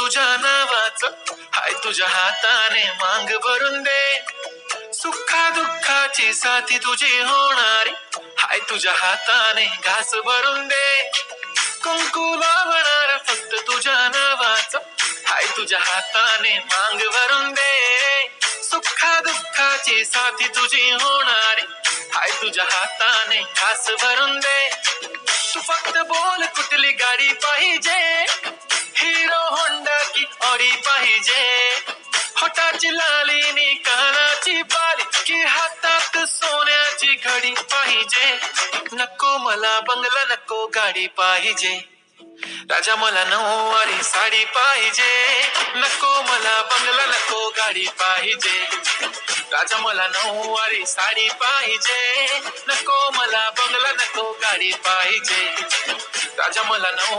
तुझ्या नावाचं, हाय तुझ्या हाताने मांग भरून दे. सुखा दुःखाची साथी तुझी होणारी, हाय तुझ्या हाताने घास भरून दे. कुंकू लावणार फक्त तुझ्या नावाचं, हाय तुझ्या हाताने मांग भरून दे. सुखा दुःखाची साथी तुझी होणारी, हाय तुझ्या हाताने घास भरून दे. तू फक्त बोल कुठली गाडी पाहिजे, हिरो होंडा की ऑडी पाहिजे. होटाची लाली नी कानाची बाली, की हातात सोन्याची घडी पाहिजे. नको मला बंगला, नको गाडी पाहिजे. राजा मला नऊवारी साडी पाहिजे. नको मला बंगला, नको गाडी पाहिजे. राजा मला नऊवारी साडी पाहिजे. नको मला बंगला, नको गाडी पाहिजे. राजा मला